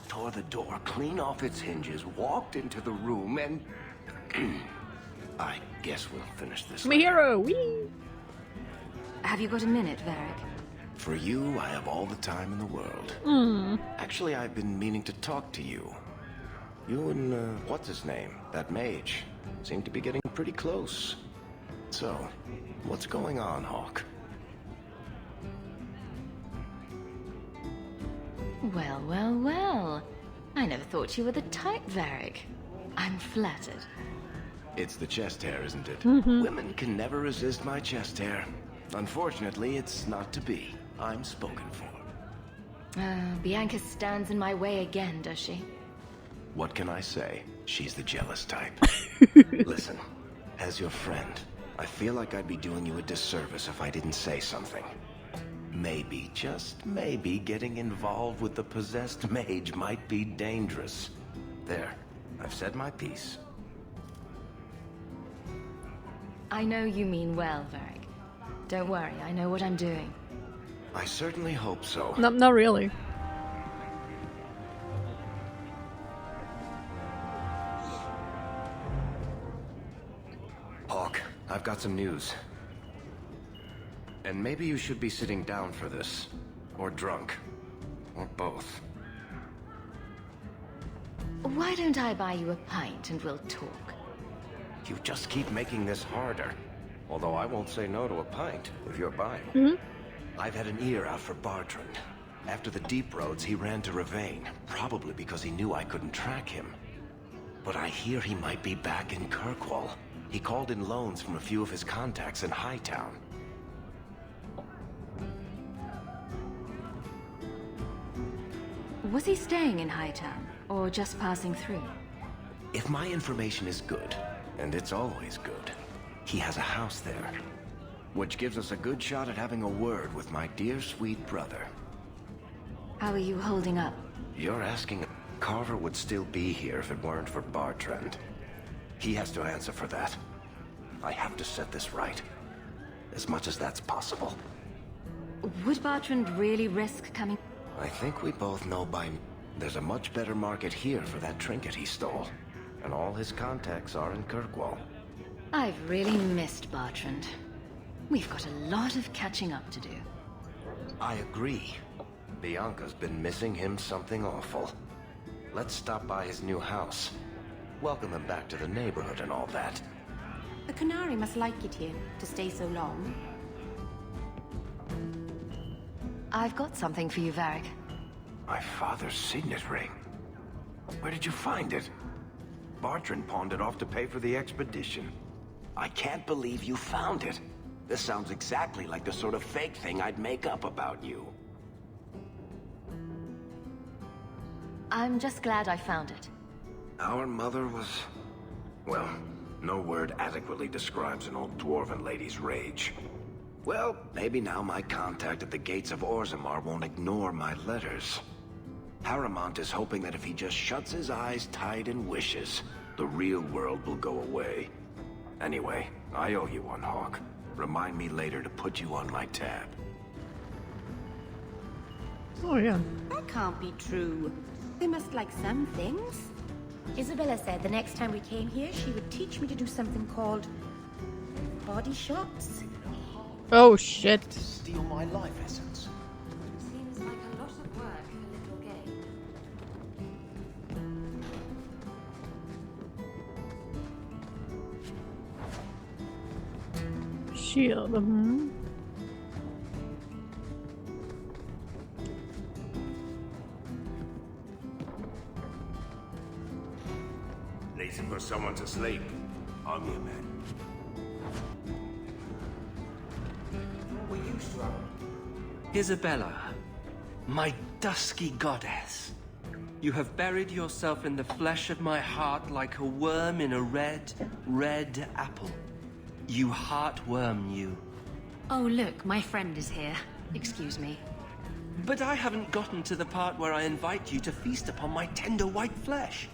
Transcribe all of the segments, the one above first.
tore the door clean off its hinges, walked into the room, and... I guess we'll finish this My hero! Whee! Have you got a minute, Varric? For you, I have all the time in the world. Actually, I've been meaning to talk to you. You and, what's his name? That mage. Seem to be getting pretty close. So, what's going on, Hawk? Well, well, well. I never thought you were the type, Varric. I'm flattered. It's the chest hair, isn't it? Women can never resist my chest hair. Unfortunately, it's not to be. I'm spoken for. Bianca stands in my way again, does she? What can I say? She's the jealous type. Listen, as your friend, I feel like I'd be doing you a disservice if I didn't say something. Maybe, just maybe, getting involved with the possessed mage might be dangerous. There, I've said my piece. I know you mean well, Varric. Don't worry, I know what I'm doing. I certainly hope so. Not really. Hawk, I've got some news. And maybe you should be sitting down for this. Or drunk. Or both. Why don't I buy you a pint and we'll talk? You just keep making this harder. Although I won't say no to a pint, if you're buying. I've had an ear out for Bartrand. After the deep roads, he ran to Ravane, probably because he knew I couldn't track him. But I hear he might be back in Kirkwall. He called in loans from a few of his contacts in Hightown. Was he staying in Hightown, or just passing through? If my information is good, and it's always good, he has a house there. Which gives us a good shot at having a word with my dear sweet brother. How are you holding up? You're asking if Carver would still be here if it weren't for Bartrand. He has to answer for that. I have to set this right. As much as that's possible. Would Bartrand really risk coming? I think we both know there's a much better market here for that trinket he stole. And all his contacts are in Kirkwall. I've really missed Bartrand. We've got a lot of catching up to do. I agree. Bianca's been missing him something awful. Let's stop by his new house. Welcome him back to the neighborhood and all that. The Canary must like it here, to stay so long. I've got something for you, Varric. My father's signet ring. Where did you find it? Bartrand pawned it off to pay for the expedition. I can't believe you found it. This sounds exactly like the sort of fake thing I'd make up about you. I'm just glad I found it. Our mother was... well, no word adequately describes an old dwarven lady's rage. Well, maybe now my contact at the gates of Orzammar won't ignore my letters. Paramount is hoping that if he just shuts his eyes tight and wishes, the real world will go away. Anyway, I owe you one, Hawk. Remind me later to put you on my tab. Oh yeah. That can't be true. They must like some things. Isabella said the next time we came here, she would teach me to do something called... body shots? Oh shit. Steal my life essence. Seems like a lot of work for little game. Shield. Looking for someone to sleep. I'm your man. We used to have... Isabella, my dusky goddess. You have buried yourself in the flesh of my heart like a worm in a red, red apple. You heartworm, you. Oh, look, my friend is here. Excuse me. But I haven't gotten to the part where I invite you to feast upon my tender white flesh.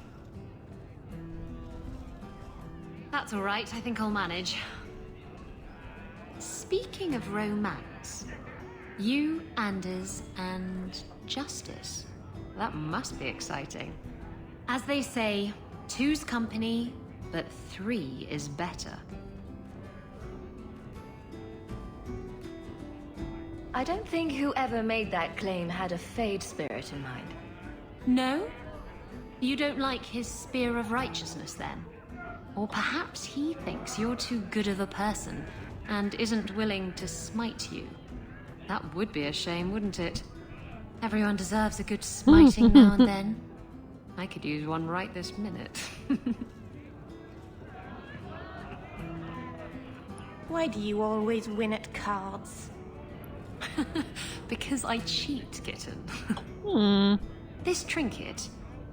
That's all right, I think I'll manage. Speaking of romance, you, Anders, and Justice. That must be exciting. As they say, two's company, but three is better. I don't think whoever made that claim had a Fade spirit in mind. No? You don't like his spear of righteousness, then? Or perhaps he thinks you're too good of a person and isn't willing to smite you. That would be a shame, wouldn't it? Everyone deserves a good smiting now and then. I could use one right this minute. Why do you always win at cards? Because I cheat, kitten. Hmm. This trinket,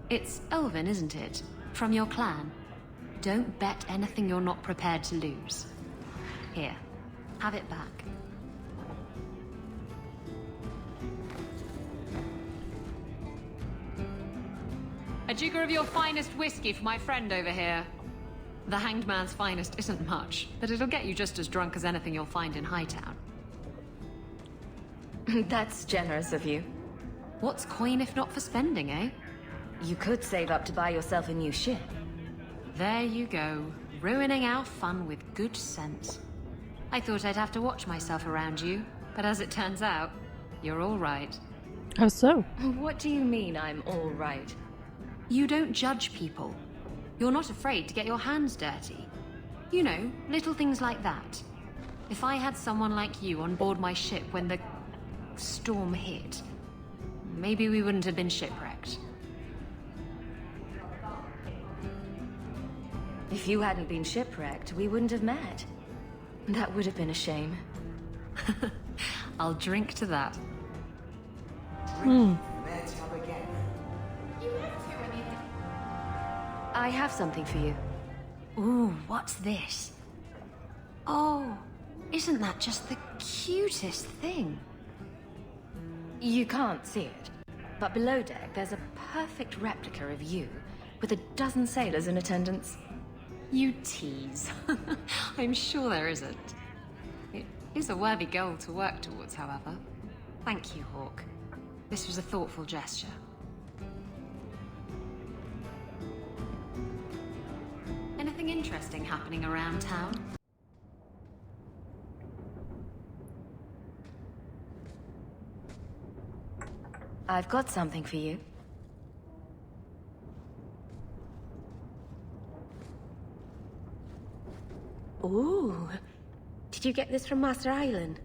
it's elven, isn't it? From your clan. Don't bet anything you're not prepared to lose. Here, have it back. A jigger of your finest whiskey for my friend over here. The Hanged Man's finest isn't much, but it'll get you just as drunk as anything you'll find in Hightown. That's generous of you. What's coin if not for spending, eh? You could save up to buy yourself a new ship. There you go, ruining our fun with good sense. I thought I'd have to watch myself around you, but as it turns out, you're all right. How so? What do you mean I'm all right? You don't judge people. You're not afraid to get your hands dirty. You know, little things like that. If I had someone like you on board my ship when the storm hit, maybe we wouldn't have been shipwrecked. If you hadn't been shipwrecked, we wouldn't have met. That would have been a shame. I'll drink to that. I have something for you. Ooh, what's this? Oh, isn't that just the cutest thing? You can't see it, but below deck there's a perfect replica of you, with a dozen sailors in attendance. You tease. I'm sure there isn't. It is a worthy goal to work towards, however. Thank you, Hawk. This was a thoughtful gesture. Anything interesting happening around town? I've got something for you. Ooh. Did you get this from Master Island?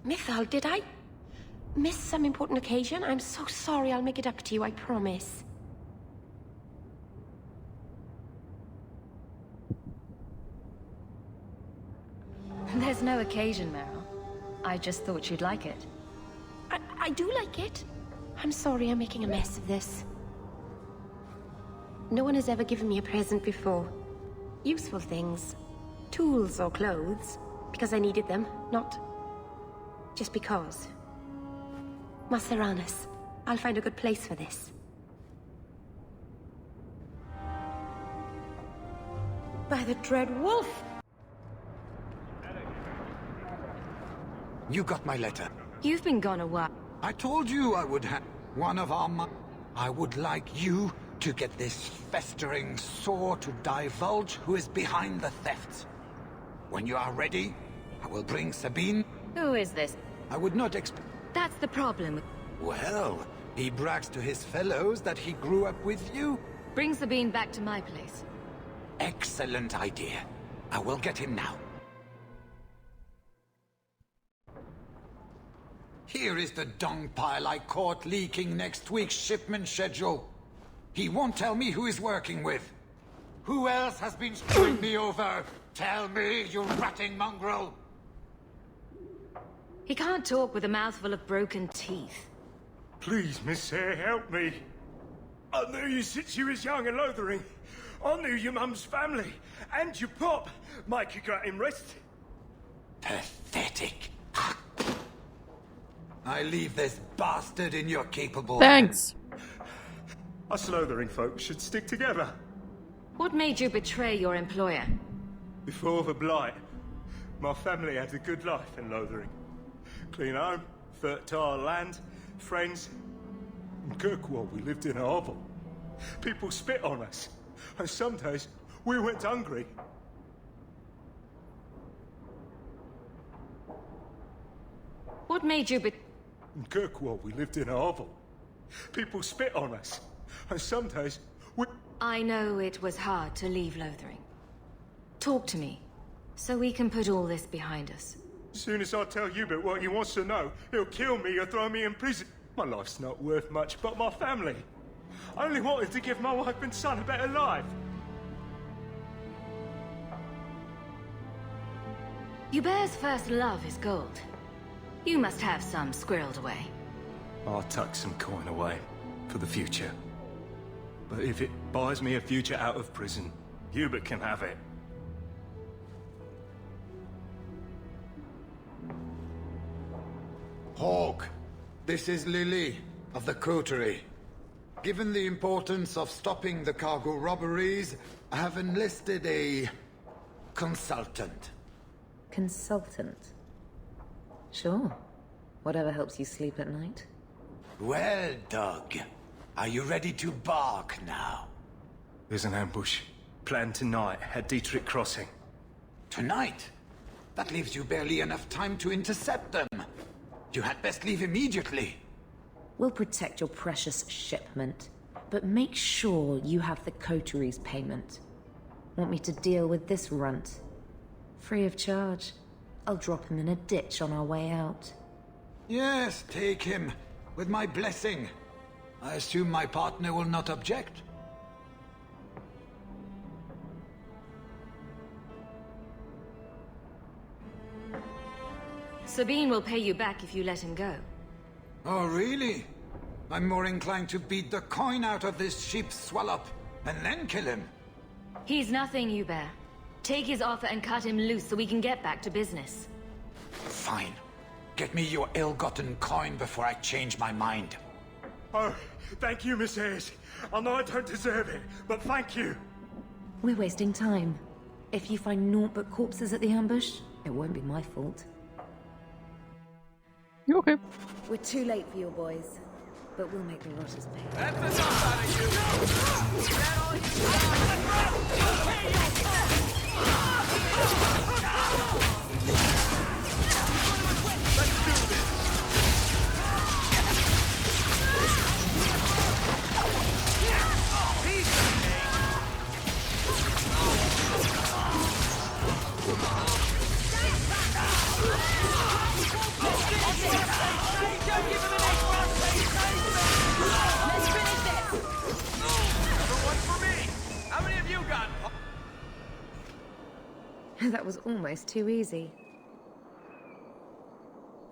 Mythal, did I miss some important occasion? I'm so sorry. I'll make it up to you, I promise. There's no occasion, Meryl. I just thought you'd like it. I do like it. I'm sorry I'm making a mess of this. No one has ever given me a present before. Useful things. Tools or clothes. Because I needed them, not just because. Maseranas, I'll find a good place for this. By the Dread Wolf! You got my letter. You've been gone a while. I told you I would have one of our I would like you to get this festering sore to divulge who is behind the thefts. When you are ready, I will bring Sabine. Who is this? I would not expect... That's the problem. Well, he brags to his fellows that he grew up with you. Bring Sabine back to my place. Excellent idea. I will get him now. Here is the dung pile I caught leaking next week's shipment schedule. He won't tell me who he's working with. Who else has been screwing me over? Tell me, you ratting mongrel! He can't talk with a mouthful of broken teeth. Please, Miss Hare, help me. I knew you since you was young and loathering. I knew your mum's family, and your pop. Mike, you got him rest. Pathetic. I leave this bastard in your capable Thanks. Us loathering folks should stick together. What made you betray your employer? Before the blight, my family had a good life in Lothering. Clean home, fertile land, friends, In Kirkwall, we lived in a hovel. People spit on us. And some days, we went hungry. What made you In Kirkwall, we lived in a hovel. People spit on us. And some days, we... I know it was hard to leave Lothering. Talk to me, so we can put all this behind us. As soon as I tell Hubert what he wants to know, he'll kill me or throw me in prison. My life's not worth much, but my family. I only wanted to give my wife and son a better life. Hubert's first love is gold. You must have some squirreled away. I'll tuck some coin away for the future. But if it buys me a future out of prison, Hubert can have it. Hawk, this is Lily of the Coterie. Given the importance of stopping the cargo robberies, I have enlisted a consultant. Consultant? Sure. Whatever helps you sleep at night. Well, Doug, are you ready to bark now? There's an ambush planned tonight at Dietrich Crossing. Tonight? That leaves you barely enough time to intercept them. You had best leave immediately. We'll protect your precious shipment, but make sure you have the coterie's payment. Want me to deal with this runt? Free of charge. I'll drop him in a ditch on our way out. Yes, take him, with my blessing. I assume my partner will not object. Sabine will pay you back if you let him go. Oh, really? I'm more inclined to beat the coin out of this sheep swallow and then kill him. He's nothing, Hubert. Take his offer and cut him loose so we can get back to business. Fine. Get me your ill-gotten coin before I change my mind. Oh, thank you, Miss Ayres. I know I don't deserve it, but thank you. We're wasting time. If you find naught but corpses at the ambush, it won't be my fault. You okay? We're too late for your boys, but we'll make the rotters pay. That's enough out of you! Is that all you Let's do this! That was almost too easy.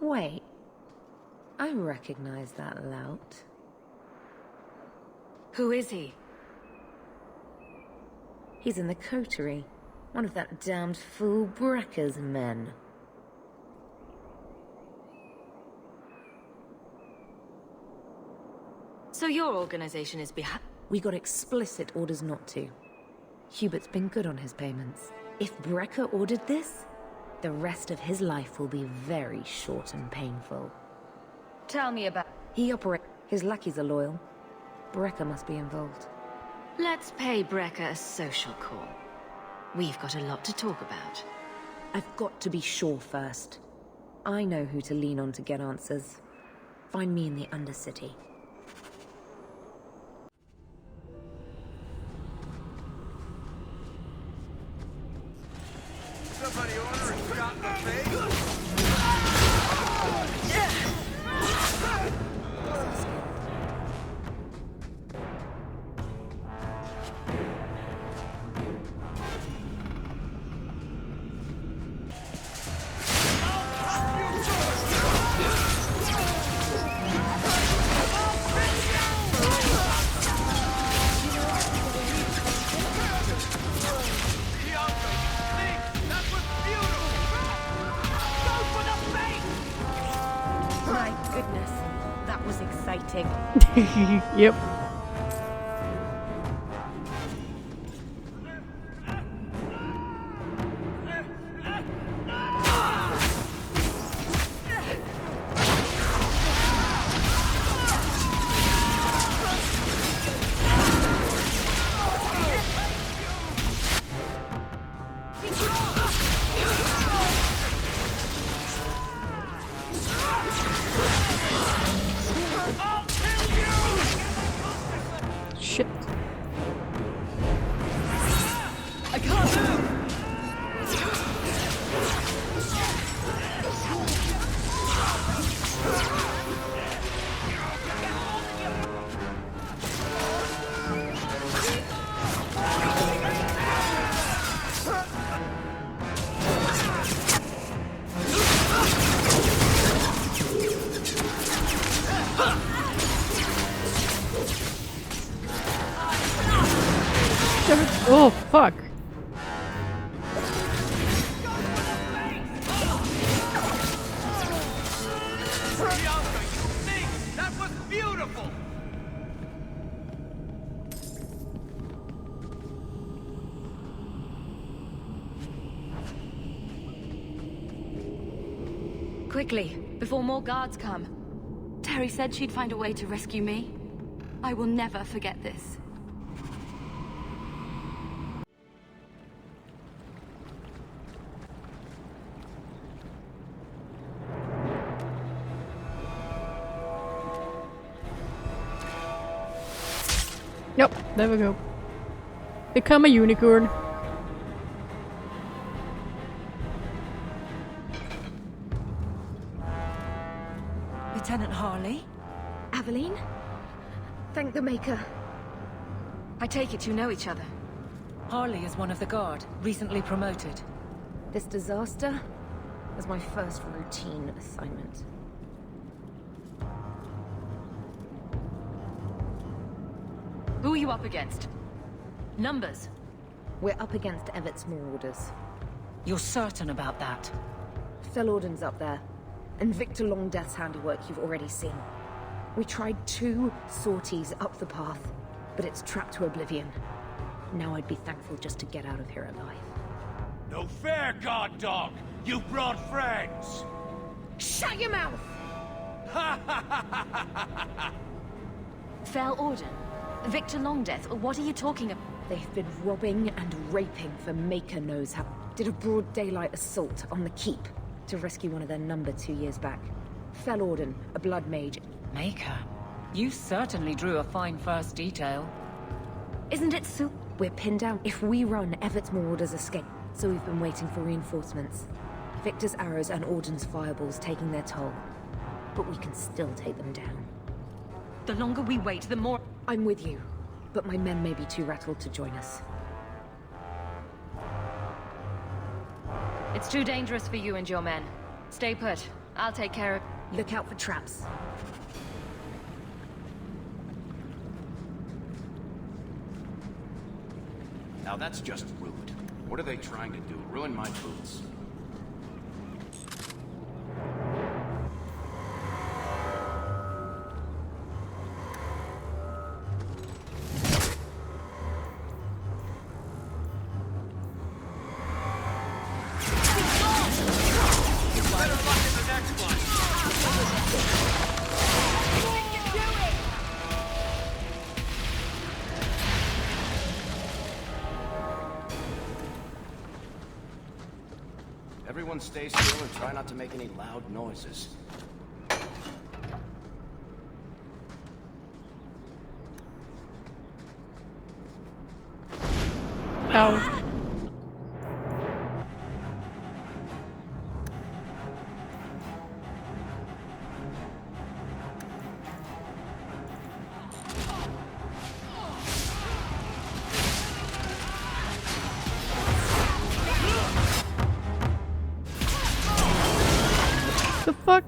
Wait. I recognize that lout. Who is he? He's in the coterie. One of that damned fool Brecker's men. So your organization is behind... We got explicit orders not to. Hubert's been good on his payments. If Brecker ordered this, the rest of his life will be very short and painful. Tell me about... He operates... His lackeys are loyal. Brecker must be involved. Let's pay Brecker a social call. We've got a lot to talk about. I've got to be sure first. I know who to lean on to get answers. Find me in the Undercity. Somebody order a shot in the face? My goodness, that was exciting. Yep. shit. I can't move! Oh, fuck. That was beautiful! Quickly, before more guards come. Terry said she'd find a way to rescue me. I will never forget this. Yep, there we go. Become a unicorn. Lieutenant Harley? Aveline? Thank the Maker. I take it you know each other. Harley is one of the guard, recently promoted. This disaster was my first routine assignment. Who are you up against? Numbers. We're up against Everett's Marauders. You're certain about that? Felorden's up there, and Victor Longdeath's handiwork you've already seen. We tried 2 sorties up the path, but it's trapped to oblivion. Now I'd be thankful just to get out of here alive. No fair, guard dog! You brought friends! Shut your mouth! Felorden. Victor Longdeath, what are you talking about? They've been robbing and raping for Maker knows how. Did a broad daylight assault on the keep to rescue one of their number 2 years back. Felorden, a blood mage. Maker? You certainly drew a fine first detail. Isn't it so? We're pinned down. If we run, Everett's Marauders escape. So we've been waiting for reinforcements. Victor's arrows and Auden's fireballs taking their toll. But we can still take them down. The longer we wait, the more... I'm with you, but my men may be too rattled to join us. It's too dangerous for you and your men. Stay put. I'll take care of... Look out for traps. Now that's just rude. What are they trying to do? Ruin my boots? Everyone stay still and try not to make any loud noises. Ow. The fuck?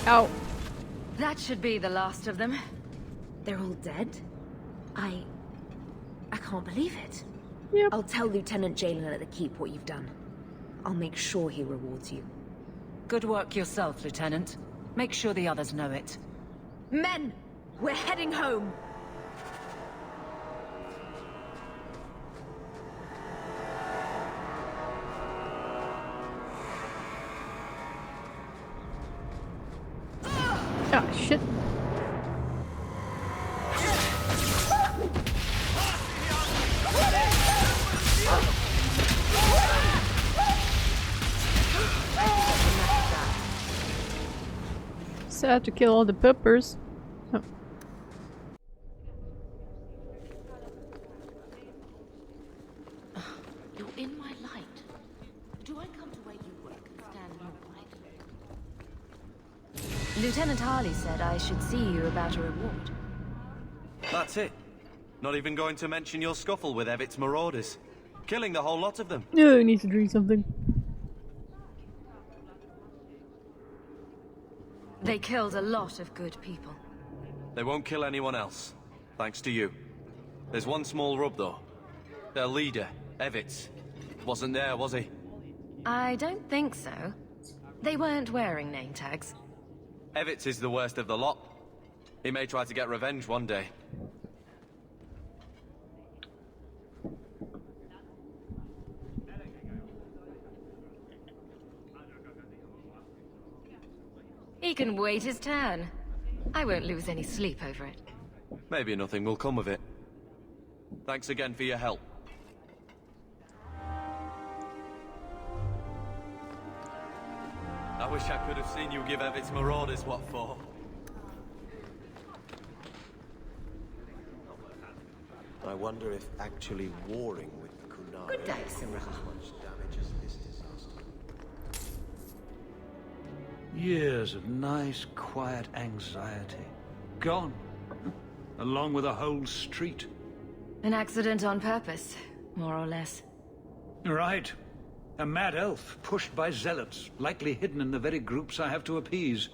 Ow. That should be the last of them. They're all dead? I can't believe it. Yep. I'll tell Lieutenant Jalen at the Keep what you've done. I'll make sure he rewards you. Good work yourself, Lieutenant. Make sure the others know it. Men! We're heading home! Ah, shit. Sad to kill all the puppers. Oh. You're in my light. Do I come to where you work and stand in your light? Lieutenant Harley said I should see you about a reward. That's it. Not even going to mention your scuffle with Evit's marauders. Killing the whole lot of them. No, he needs to drink something. They killed a lot of good people. They won't kill anyone else. Thanks to you. There's one small rub, though. Their leader, Evitz, wasn't there, was he? I don't think so. They weren't wearing name tags. Evitz is the worst of the lot. He may try to get revenge one day. He can wait his turn. I won't lose any sleep over it. Maybe nothing will come of it. Thanks again for your help. I wish I could have seen you give Evit's marauders what for. I wonder if actually warring with the Kunari Good day, Sirrah. will cause as much damage as this disaster. Years of nice, quiet anxiety. Gone. Along with a whole street. An accident on purpose, more or less. Right. A mad elf, pushed by zealots, likely hidden in the very groups I have to appease.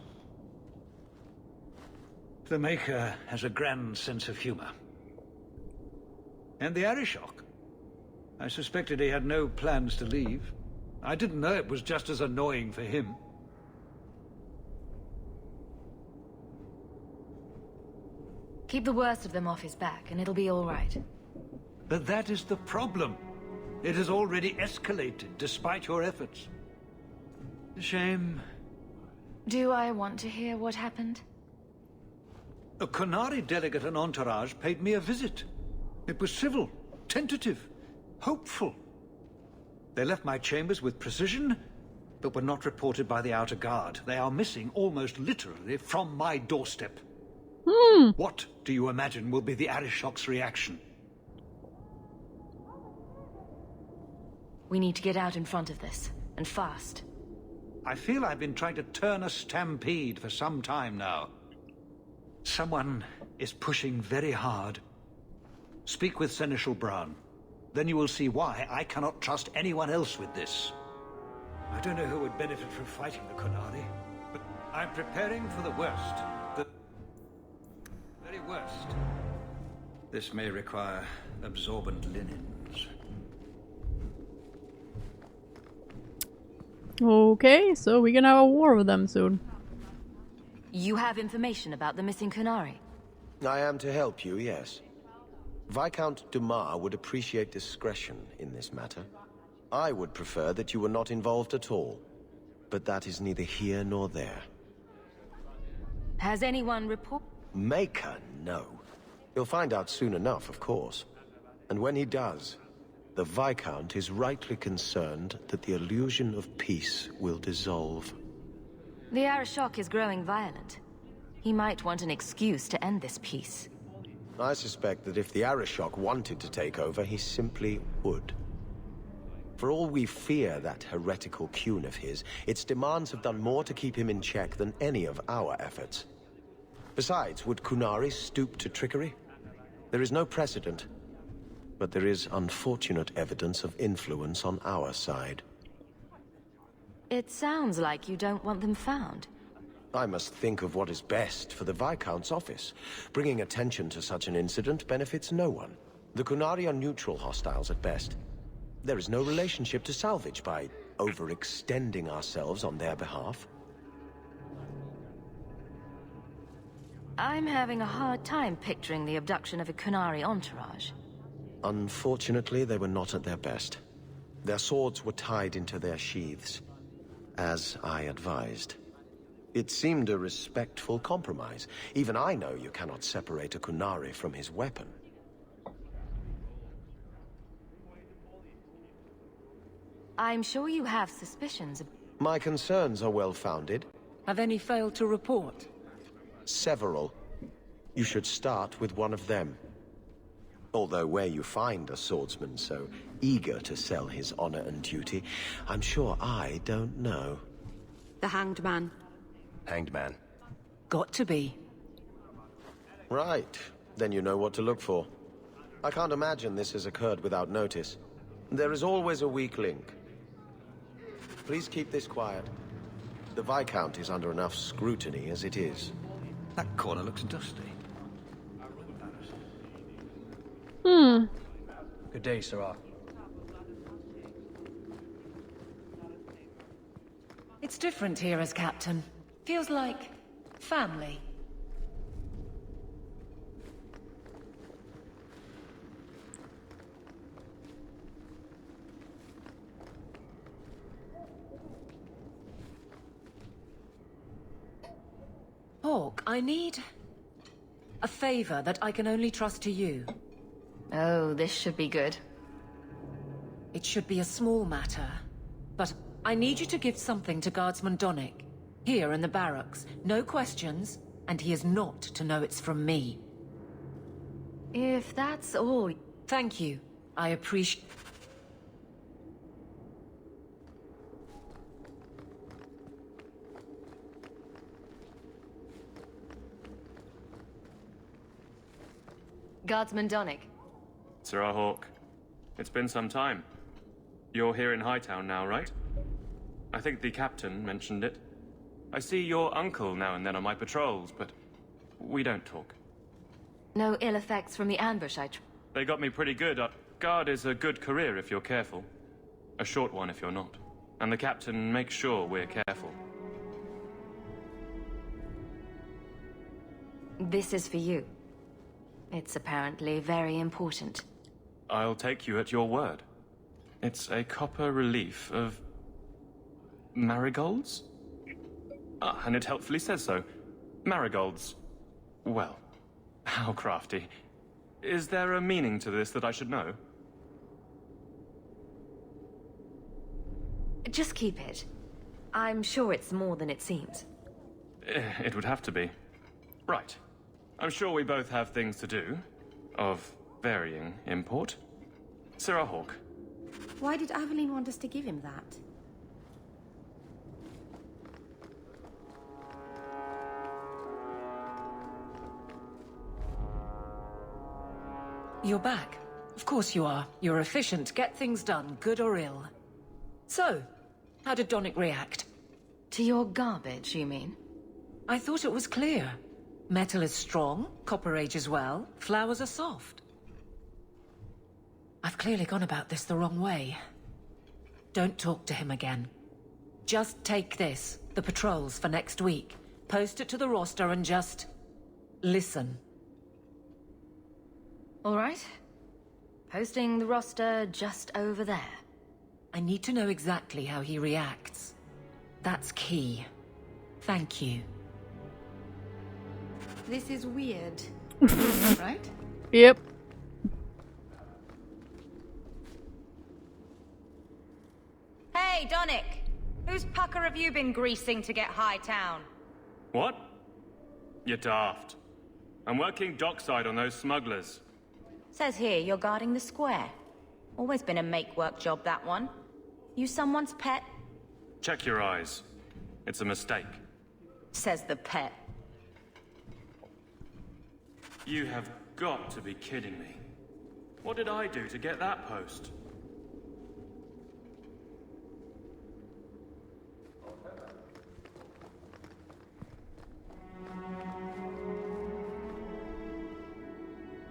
The Maker has a grand sense of humor. And the Arishok. I suspected he had no plans to leave. I didn't know it was just as annoying for him. Keep the worst of them off his back, and it'll be all right. But that is the problem. It has already escalated, despite your efforts. A shame. Do I want to hear what happened? A Kunari delegate and entourage paid me a visit. It was civil, tentative, hopeful. They left my chambers with precision, but were not reported by the outer guard. They are missing almost literally from my doorstep. What do you imagine will be the Arishok's reaction? We need to get out in front of this, and fast. I feel I've been trying to turn a stampede for some time now. Someone is pushing very hard. Speak with Seneschal Brown. Then you will see why I cannot trust anyone else with this. I don't know who would benefit from fighting the Kunari, but I'm preparing for the worst. The very worst. This may require absorbent linens. Okay, so we're gonna have a war with them soon. You have information about the missing Kunari? I am to help you, yes. Viscount Dumas would appreciate discretion in this matter. I would prefer that you were not involved at all. But that is neither here nor there. Has anyone Maker, no. He'll find out soon enough, of course. And when he does, the Viscount is rightly concerned that the illusion of peace will dissolve. The Arishok is growing violent. He might want an excuse to end this peace. I suspect that if the Arishok wanted to take over, he simply would. For all we fear that heretical Qun of his, its demands have done more to keep him in check than any of our efforts. Besides, would Kunari stoop to trickery? There is no precedent, but there is unfortunate evidence of influence on our side. It sounds like you don't want them found. I must think of what is best for the Viscount's office. Bringing attention to such an incident benefits no one. The Qunari are neutral hostiles at best. There is no relationship to salvage by overextending ourselves on their behalf. I'm having a hard time picturing the abduction of a Qunari entourage. Unfortunately, they were not at their best. Their swords were tied into their sheaths, as I advised. It seemed a respectful compromise. Even I know you cannot separate a Qunari from his weapon. I'm sure you have suspicions of... My concerns are well-founded. Have any failed to report? Several. You should start with one of them. Although where you find a swordsman so eager to sell his honor and duty, I'm sure I don't know. The Hanged Man. Hanged Man. Got to be. Right. Then you know what to look for. I can't imagine this has occurred without notice. There is always a weak link. Please keep this quiet. The Viscount is under enough scrutiny as it is. That corner looks dusty. Good day, Sarah. It's different here as captain. Feels like family. Hawk, I need a favor that I can only trust to you. Oh, this should be good. It should be a small matter, but I need you to give something to Guardsman Donnick. Here in the barracks. No questions, and he is not to know it's from me. If that's all... Thank you. I appreciate... Guardsman Donnick. Sirrah Hawk, it's been some time. You're here in Hightown now, right? I think the captain mentioned it. I see your uncle now and then on my patrols, but we don't talk. No ill effects from the ambush They got me pretty good. Guard is a good career if you're careful. A short one if you're not. And the captain makes sure we're careful. This is for you. It's apparently very important. I'll take you at your word. It's a copper relief of... marigolds? Ah, and it helpfully says so. Marigolds. Well, how crafty. Is there a meaning to this that I should know? Just keep it. I'm sure it's more than it seems. It would have to be. Right. I'm sure we both have things to do. Of varying import. Sirrah Hawk. Why did Aveline want us to give him that? You're back. Of course you are. You're efficient. Get things done, good or ill. So, how did Donnick react? To your garbage, you mean? I thought it was clear. Metal is strong, copper ages well, flowers are soft. I've clearly gone about this the wrong way. Don't talk to him again. Just take this, the patrols for next week. Post it to the roster and just... listen. All right. Posting the roster just over there. I need to know exactly how he reacts. That's key. Thank you. This is weird. Right? Yep. Hey, Donnick! Whose pucker have you been greasing to get Hightown? What? You're daft. I'm working dockside on those smugglers. Says here you're guarding the square. Always been a make-work job, that one. You someone's pet? Check your eyes. It's a mistake. Says the pet. You have got to be kidding me. What did I do to get that post?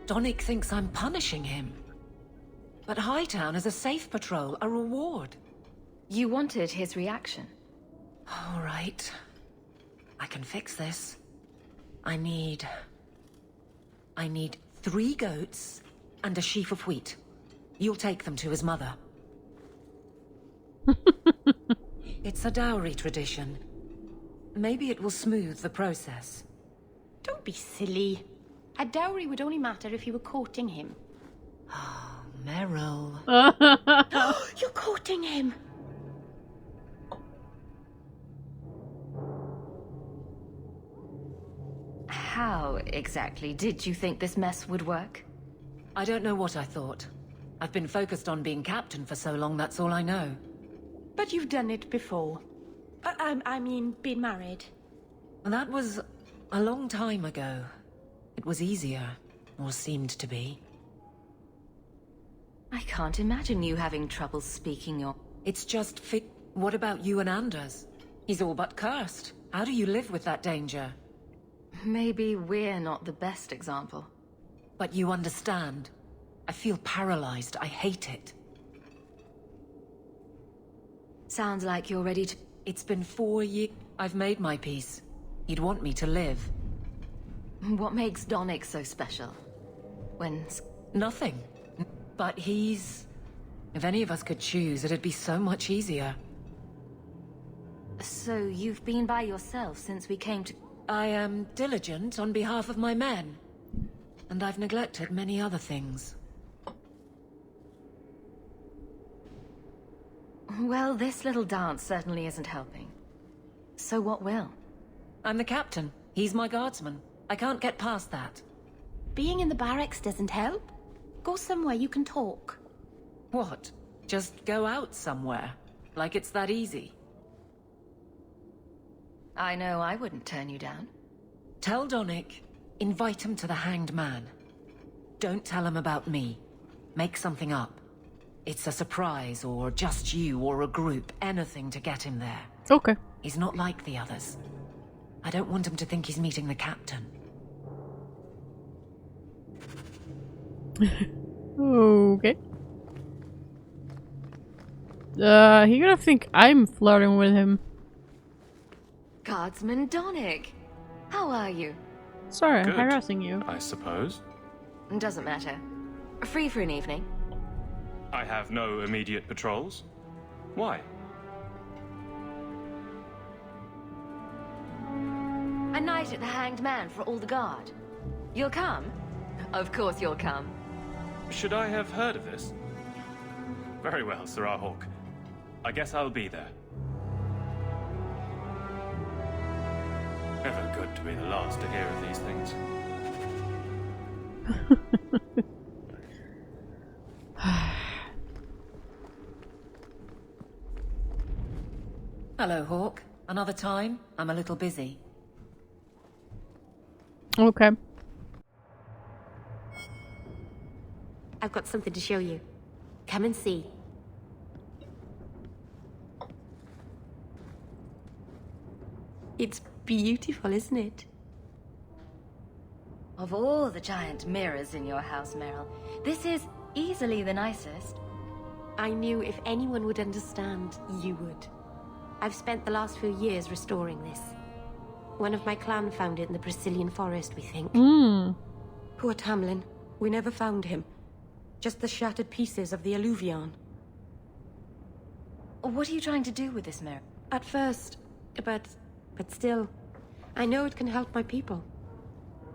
Donick thinks I'm punishing him. But Hightown is a safe patrol, a reward. You wanted his reaction. All right. I can fix this. I need 3 goats and a sheaf of wheat. You'll take them to his mother. It's a dowry tradition. Maybe it will smooth the process. Don't be silly. A dowry would only matter if you were courting him. Oh, Meryl. You're courting him! How exactly did you think this mess would work? I don't know what I thought. I've been focused on being captain for so long, that's all I know. But you've done it before. I mean, been married. That was a long time ago. It was easier, or seemed to be. I can't imagine you having trouble speaking your... It's just What about you and Anders? He's all but cursed. How do you live with that danger? Maybe we're not the best example. But you understand. I feel paralyzed. I hate it. Sounds like you're ready to... It's been 4 years. I've made my peace. He'd want me to live. What makes Donick so special? Nothing. But he's... If any of us could choose, it'd be so much easier. So you've been by yourself since we came to... I am diligent on behalf of my men. And I've neglected many other things. Well, this little dance certainly isn't helping. So what will? I'm the captain. He's my guardsman. I can't get past that. Being in the barracks doesn't help. Go somewhere you can talk. What? Just go out somewhere? Like it's that easy? I know I wouldn't turn you down. Tell Donick, invite him to the Hanged Man. Don't tell him about me. Make something up. It's a surprise, or just you, or a group, anything to get him there. Okay. He's not like the others. I don't want him to think he's meeting the captain. Okay. He gonna think I'm flirting with him. Guardsman Donick, how are you? Sorry, Good, I'm harassing you. I suppose. Doesn't matter. Free for an evening? I have no immediate patrols. Why? A night at the Hanged Man for all the guard. You'll come? Of course you'll come. Should I have heard of this? Very well, Sir Hawk. I guess I'll be there. Never good to be the last to hear of these things. Hello, Hawk. Another time? I'm a little busy. Okay. I've got something to show you. Come and see. It's beautiful, isn't it? Of all the giant mirrors in your house, Meryl, this is easily the nicest. I knew if anyone would understand, you would. I've spent the last few years restoring this. One of my clan found it in the Brazilian forest, we think. Poor Tamlin. We never found him. Just the shattered pieces of the alluvion. What are you trying to do with this mirror? At first, but still, I know it can help my people.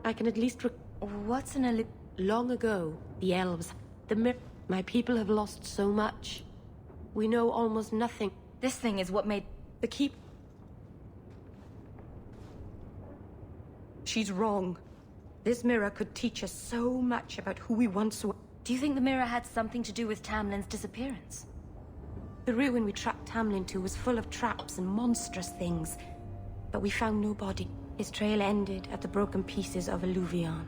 I can at least What's an Long ago, the elves, my people have lost so much. We know almost nothing. This thing is what made the keep. She's wrong. This mirror could teach us so much about who we once were. Do you think the mirror had something to do with Tamlin's disappearance? The ruin we tracked Tamlin to was full of traps and monstrous things. But we found no body. His trail ended at the broken pieces of alluvion.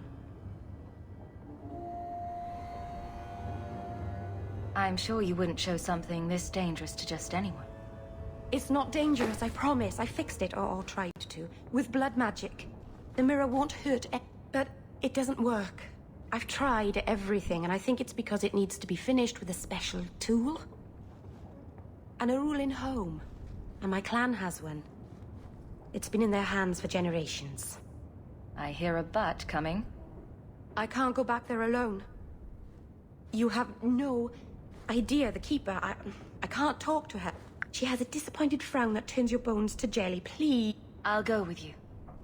I'm sure you wouldn't show something this dangerous to just anyone. It's not dangerous, I promise. I fixed it, or tried to, with blood magic. The mirror won't hurt, but it doesn't work. I've tried everything, and I think it's because it needs to be finished with a special tool. An Arulin home. And my clan has one. It's been in their hands for generations. I hear a butt coming. I can't go back there alone. You have no idea, the Keeper. I can't talk to her. She has a disappointed frown that turns your bones to jelly. Please. I'll go with you.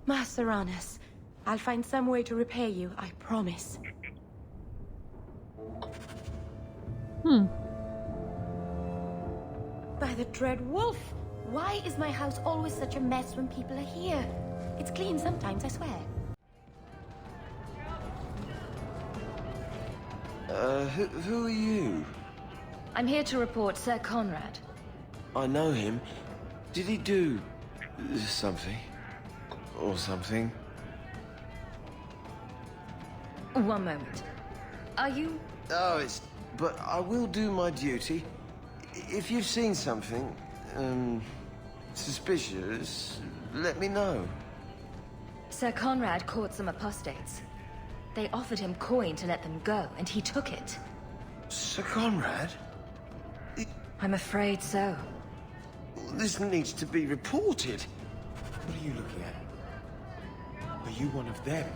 Master Arnis, I'll find some way to repay you, I promise. By the Dread Wolf! Why is my house always such a mess when people are here? It's clean sometimes, I swear. Who are you? I'm here to report Sir Conrad. I know him. Did he do something? Or something? One moment. Are you... Oh, but I will do my duty. If you've seen something, suspicious, let me know. Sir Conrad caught some apostates. They offered him coin to let them go, and he took it. Sir Conrad? I'm afraid so. This needs to be reported. What are you looking at? Are you one of them?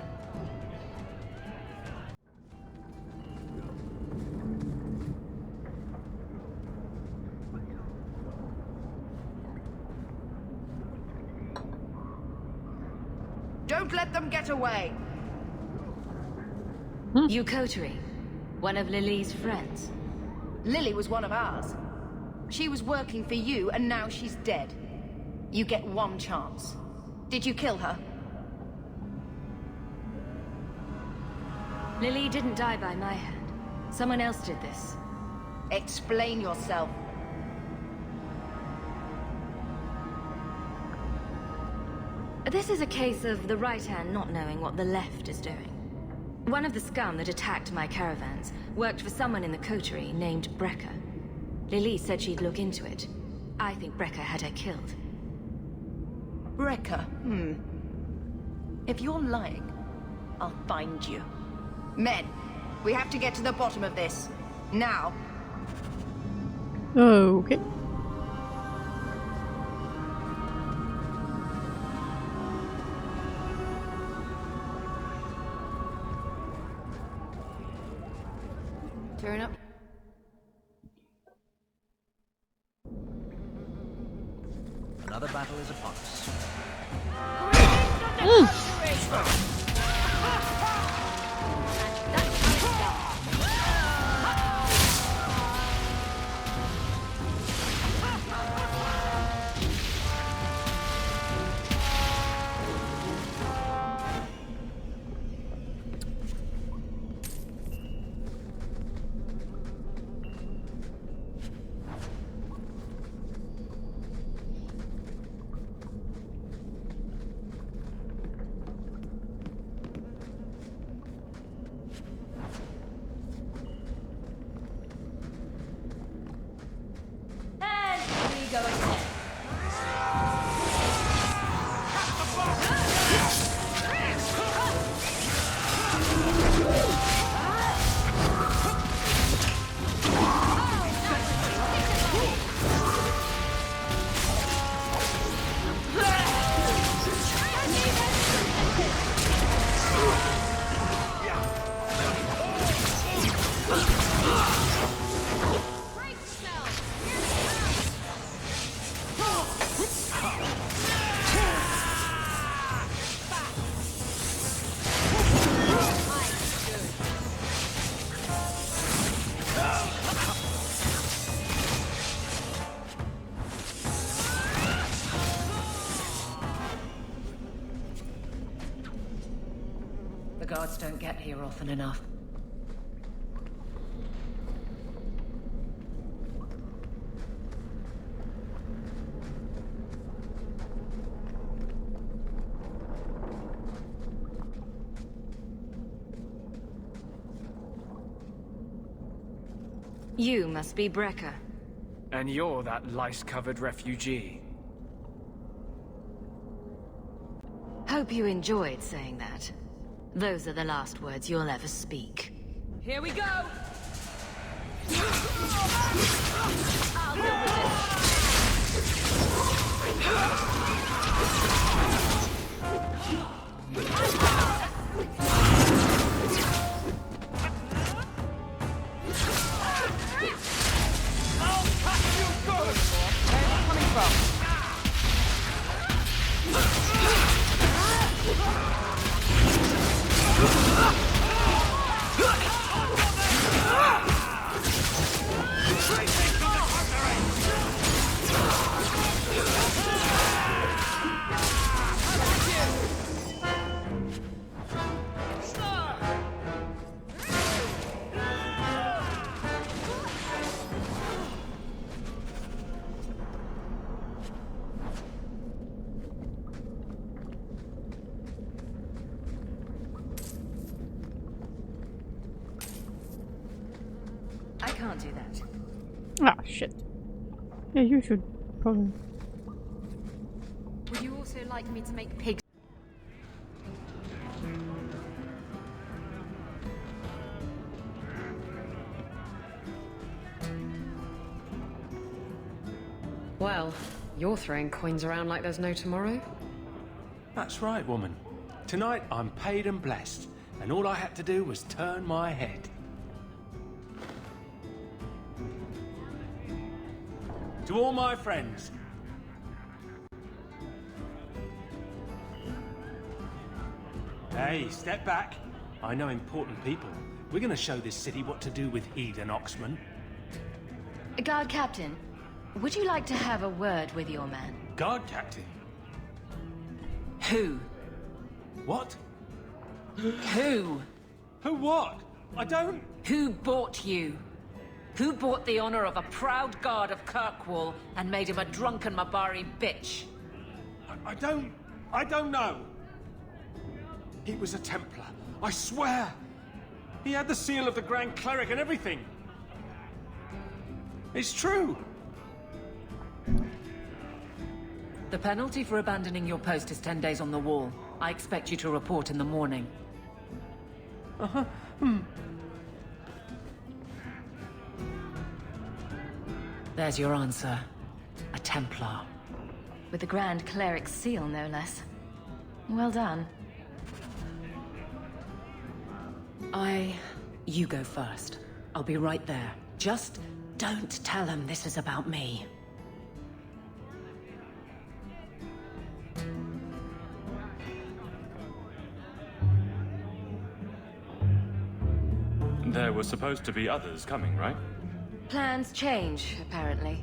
Don't let them get away! You Coterie, one of Lily's friends. Lily was one of ours. She was working for you, and now she's dead. You get one chance. Did you kill her? Lily didn't die by my hand. Someone else did this. Explain yourself. This is a case of the right hand not knowing what the left is doing. One of the scum that attacked my caravans worked for someone in the coterie named Brecker. Lily said she'd look into it. I think Brecker had her killed. Brecker? If you're lying, I'll find you. Men, we have to get to the bottom of this. Now. Okay. Turn up. Another battle is upon us. The guards don't get here often enough. You must be Brecker. And you're that lice-covered refugee. Hope you enjoyed saying that. Those are the last words you'll ever speak. Here we go! I'll deal with I'll cut you good! Where's it coming from? I can't do that. Ah, shit. Yeah, you should probably. Would you also like me to make pigs? Well, you're throwing coins around like there's no tomorrow. That's right, woman. Tonight I'm paid and blessed, and all I had to do was turn my head. To all my friends. Hey, step back. I know important people. We're gonna show this city what to do with heathen oxmen. Guard Captain, would you like to have a word with your man? Guard captain? Who? What? Who? Who what? I don't... Who bought you? Who bought the honor of a proud guard of Kirkwall and made him a drunken Mabari bitch? I don't know. He was a Templar, I swear. He had the seal of the Grand Cleric and everything. It's true. The penalty for abandoning your post is 10 days on the wall. I expect you to report in the morning. Uh-huh. There's your answer. A Templar. With the Grand Cleric's seal, no less. Well done. You go first. I'll be right there. Just don't tell him this is about me. There were supposed to be others coming, right? Plans change, apparently.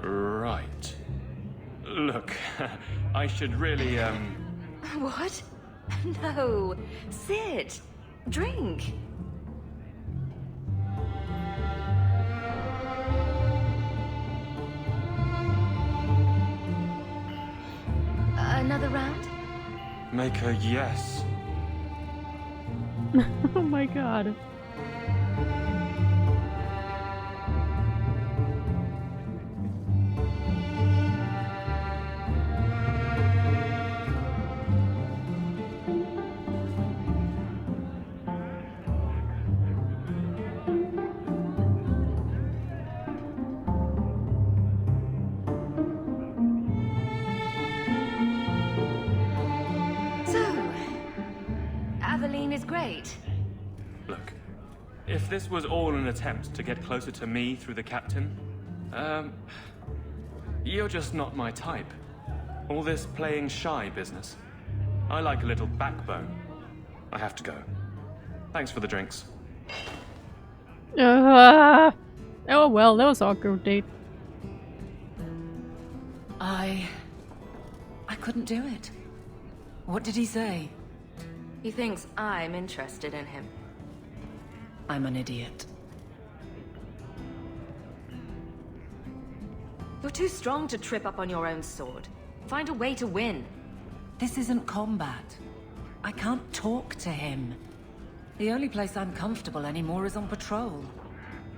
Right. Look, I should really, What? No. Sit. Drink. Another round? make a yes. Oh my god. Look, if this was all an attempt to get closer to me through the captain, you're just not my type. All this playing shy business. I like a little backbone. I have to go. Thanks for the drinks. Oh well, that was an awkward date. I couldn't do it. What did he say? He thinks I'm interested in him. I'm an idiot. You're too strong to trip up on your own sword. Find a way to win. This isn't combat. I can't talk to him. The only place I'm comfortable anymore is on patrol.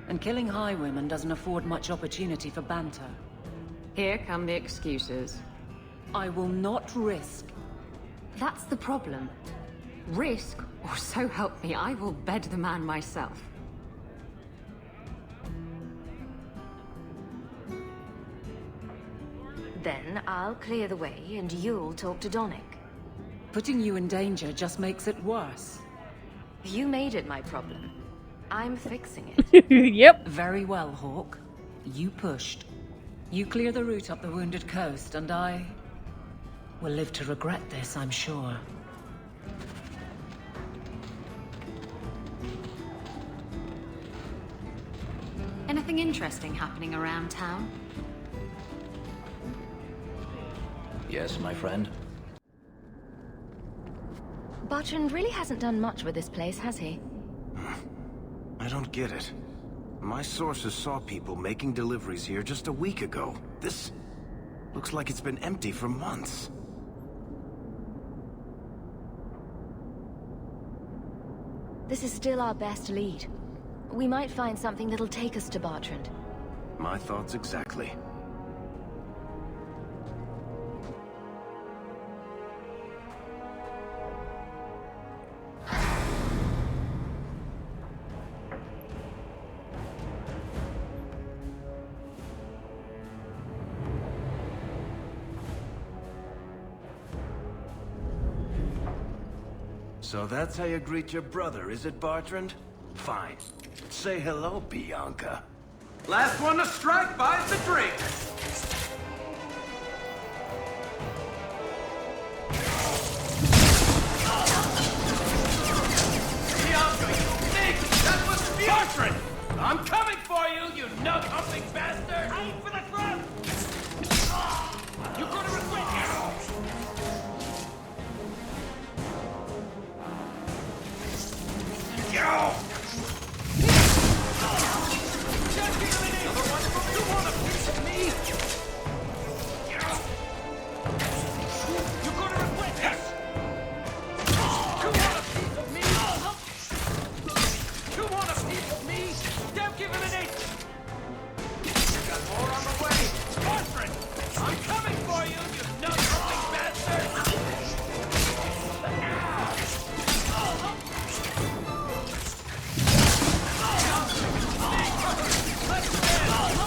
And killing highwaymen doesn't afford much opportunity for banter. Here come the excuses. I will not risk. That's the problem. Risk, or so help me, I will bed the man myself. Then I'll clear the way and you'll talk to Donick. Putting you in danger just makes it worse. You made it my problem. I'm fixing it. Yep. Very well, Hawk. You pushed. You clear the route up the wounded coast, and I will live to regret this, I'm sure. Anything interesting happening around town? Yes, my friend? Bertrand really hasn't done much with this place, has he? I don't get it. My sources saw people making deliveries here just a week ago. This looks like it's been empty for months. This is still our best lead. We might find something that'll take us to Bertrand. My thoughts exactly. So that's how you greet your brother, is it, Bertrand? Fine. Say hello, Bianca. Last one to strike buys the drink. Bianca, you think that was Bertrand! I'm coming for you, you nut-humping bastard! Aim for the throat! You're gonna regret this! Go!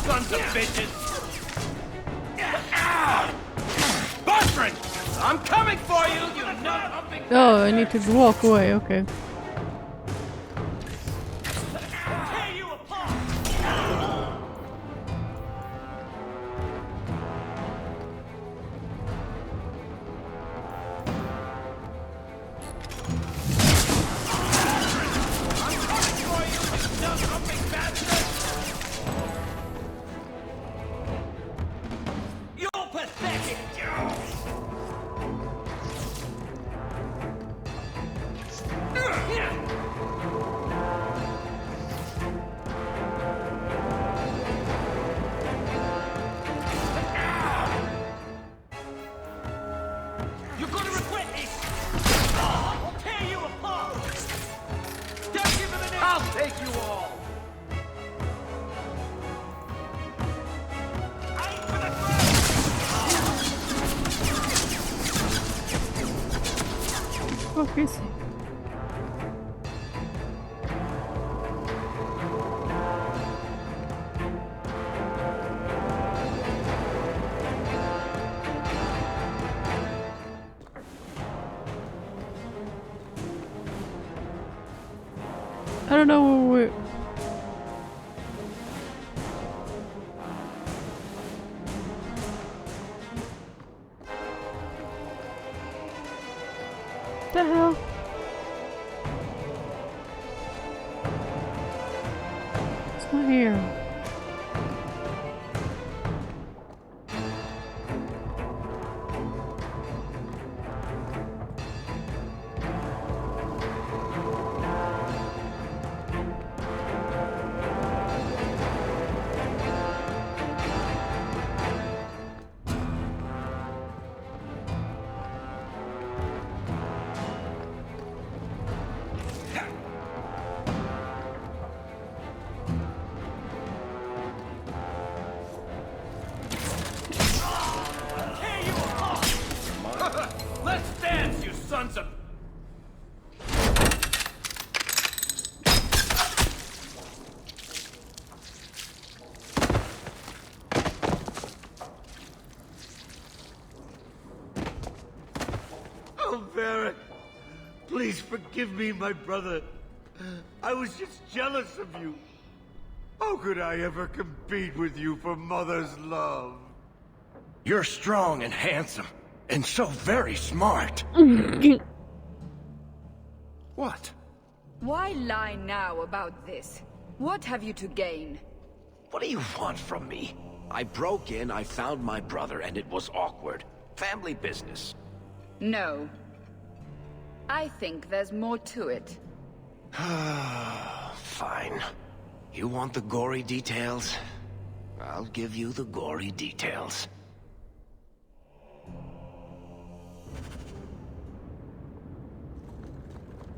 Sons of bitches! Bertrand! I'm coming for you, you nut-humping... Oh, I need to walk away, okay. Fuck is he? I don't know where we're... What the hell? It's not here. forgive me, my brother. I was just jealous of you. How could I ever compete with you for Mother's love? You're strong and handsome, and so very smart. What? Why lie now about this? What have you to gain? What do you want from me? I broke in, I found my brother, and it was awkward. Family business. No. I think there's more to it. Fine. You want the gory details? I'll give you the gory details.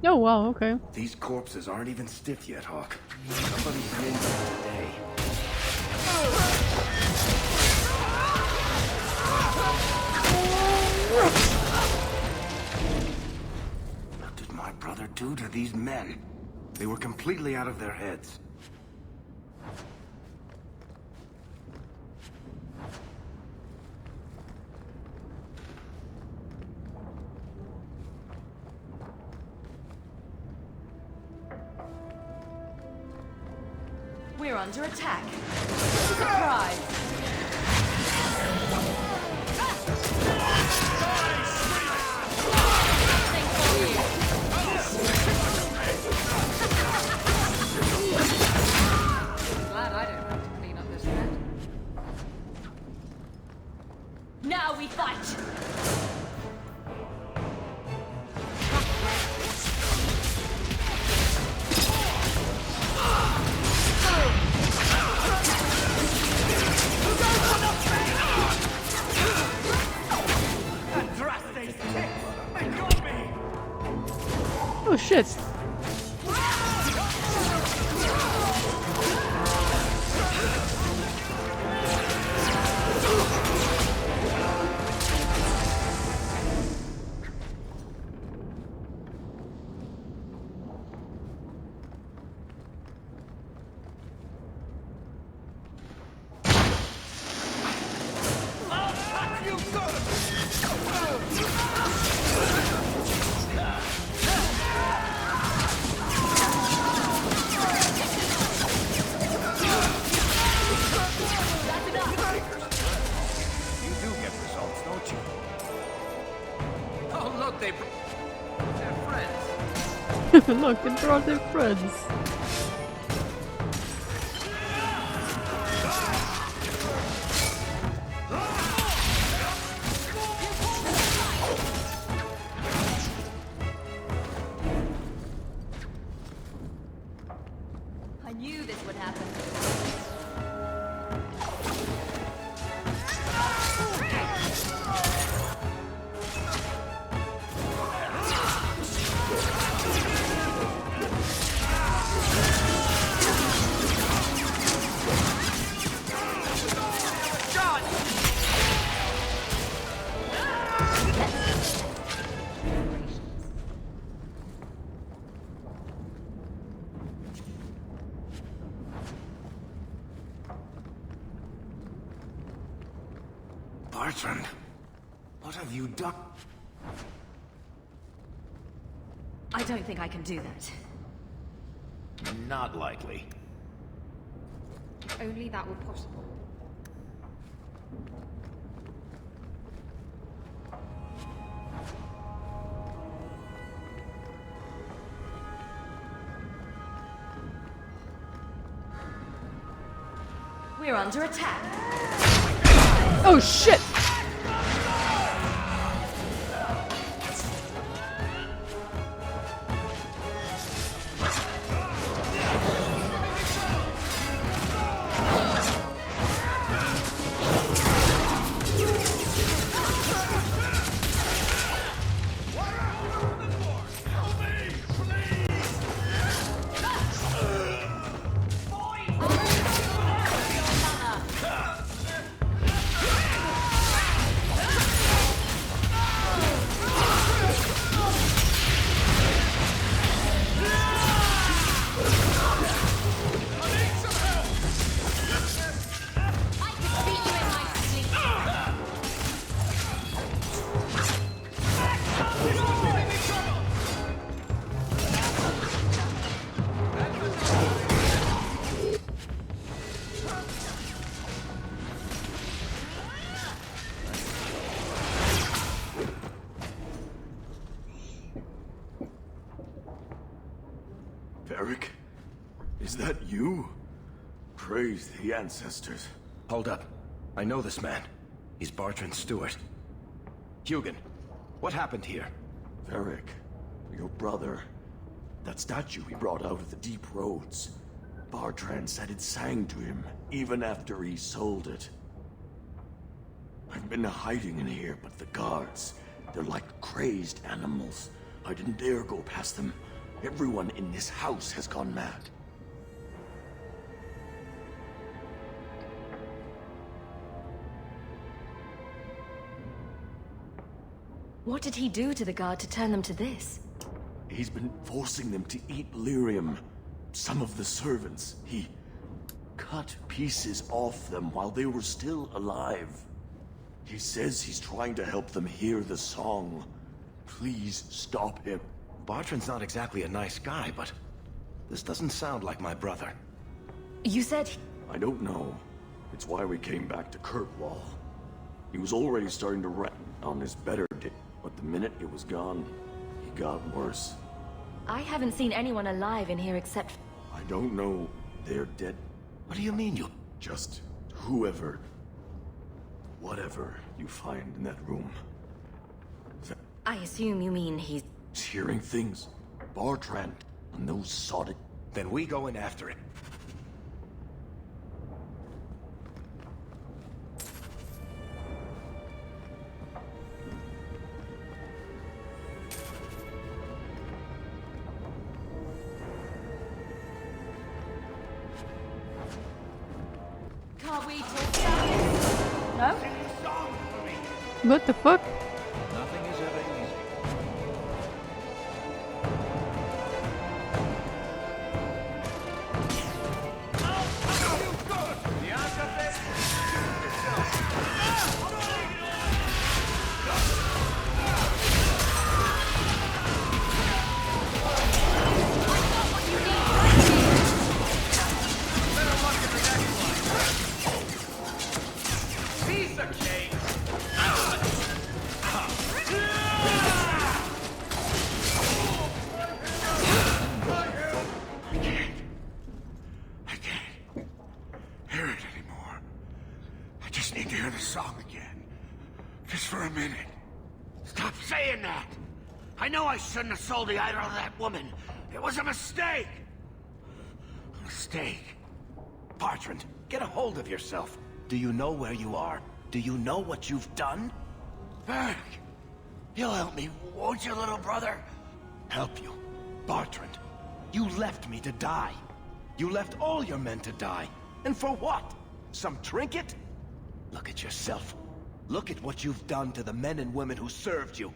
Oh wow, okay. These corpses aren't even stiff yet, Hawk. Somebody's been in here today. What did my brother do to these men? They were completely out of their heads. We're under attack. Surprise! Glad I don't have to clean up this mess. Now we fight! Oh shit. Look, they brought their friends. I knew this would happen. Bertrand, what have you done? I don't think I can do that. Not likely. If only that were possible. We're under attack. Oh shit! Is that you? Praise the ancestors. Hold up. I know this man. He's Bartrand Stewart. Hugin, what happened here? Varric, your brother. That statue he brought out of the deep roads. Bartrand said it sang to him, even after he sold it. I've been hiding in here, but the guards, they're like crazed animals. I didn't dare go past them. Everyone in this house has gone mad. What did he do to the guard to turn them to this? He's been forcing them to eat lyrium. Some of the servants, he cut pieces off them while they were still alive. He says he's trying to help them hear the song. Please stop him. Bartrand's not exactly a nice guy, but this doesn't sound like my brother. You said... I don't know. It's why we came back to Kirkwall. He was already starting to rat on his better day, but the minute it was gone, he got worse. I haven't seen anyone alive in here except... I don't know. They're dead. What do you mean you... Just whoever... whatever you find in that room. I assume you mean he's hearing things. Bartrand and those sodden... Then we go in after it. Can't we talk about it? No? What the fuck? Nothing is ever easy. Piece of cake! I can't hear it anymore. I just need to hear the song again. Just for a minute. Stop saying that! I know I shouldn't have sold the idol to that woman. It was a mistake! A mistake? Bartrand, get a hold of yourself. Do you know where you are? Do you know what you've done? Varric, you'll help me, won't you, little brother? Help you? Bartrand, you left me to die. You left all your men to die. And for what? Some trinket? Look at yourself. Look at what you've done to the men and women who served you.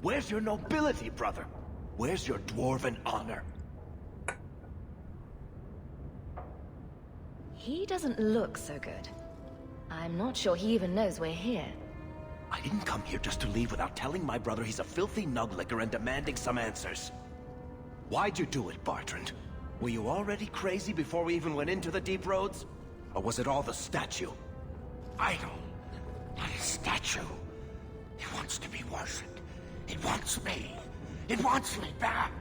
Where's your nobility, brother? Where's your dwarven honor? He doesn't look so good. I'm not sure he even knows we're here. I didn't come here just to leave without telling my brother he's a filthy nuglicker and demanding some answers. Why'd you do it, Bartrand? Were you already crazy before we even went into the deep roads? Or was it all the statue? Idol, not a statue. It wants to be worshipped. It wants me. It wants me back.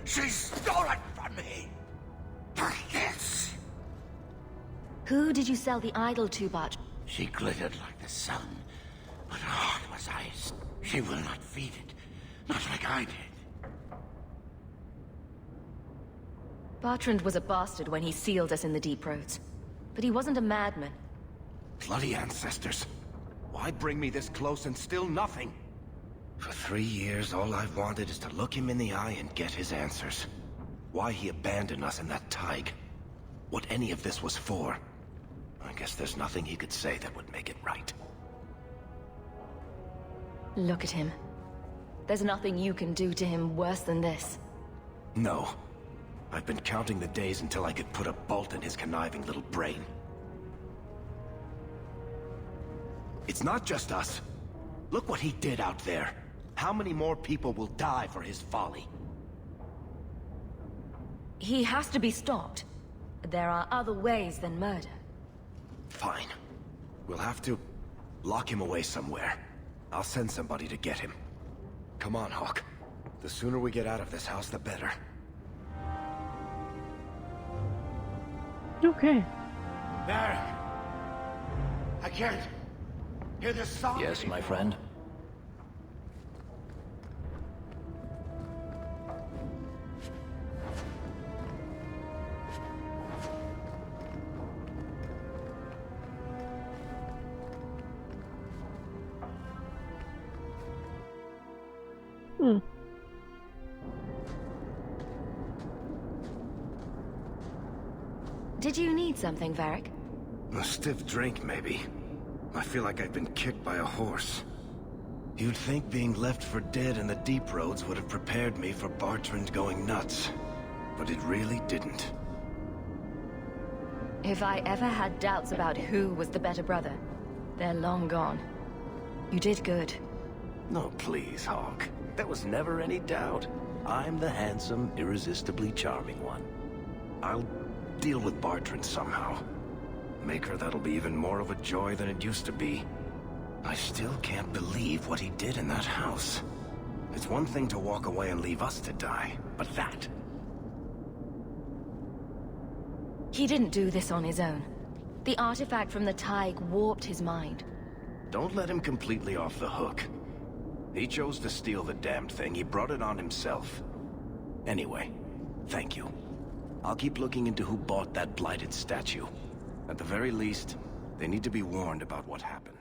She stole it from me. For this. Who did you sell the idol to, Bartrand? She glittered like the sun, but her heart was ice. She will not feed it. Not like I did. Bartrand was a bastard when he sealed us in the deep roads. But he wasn't a madman. Bloody ancestors. Why bring me this close and still nothing? For 3 years, all I've wanted is to look him in the eye and get his answers. Why he abandoned us in that thaig. What any of this was for. I guess there's nothing he could say that would make it right. Look at him. There's nothing you can do to him worse than this. No. I've been counting the days until I could put a bolt in his conniving little brain. It's not just us. Look what he did out there. How many more people will die for his folly? He has to be stopped. There are other ways than murder. Fine. We'll have to lock him away somewhere. I'll send somebody to get him. Come on, Hawk. The sooner we get out of this house, the better. Okay. Varric! I can't hear this song. Yes, my friend. Did you need something, Varric? A stiff drink, maybe. I feel like I've been kicked by a horse. You'd think being left for dead in the deep roads would have prepared me for Bartrand going nuts. But it really didn't. If I ever had doubts about who was the better brother, they're long gone. You did good. No, please, Hawk. There was never any doubt. I'm the handsome, irresistibly charming one. I'll deal with Bartrand somehow. Make her that'll be even more of a joy than it used to be. I still can't believe what he did in that house. It's one thing to walk away and leave us to die, but that... He didn't do this on his own. The artifact from the Tig warped his mind. Don't let him completely off the hook. He chose to steal the damned thing. He brought it on himself. Anyway, thank you. I'll keep looking into who bought that blighted statue. At the very least, they need to be warned about what happened.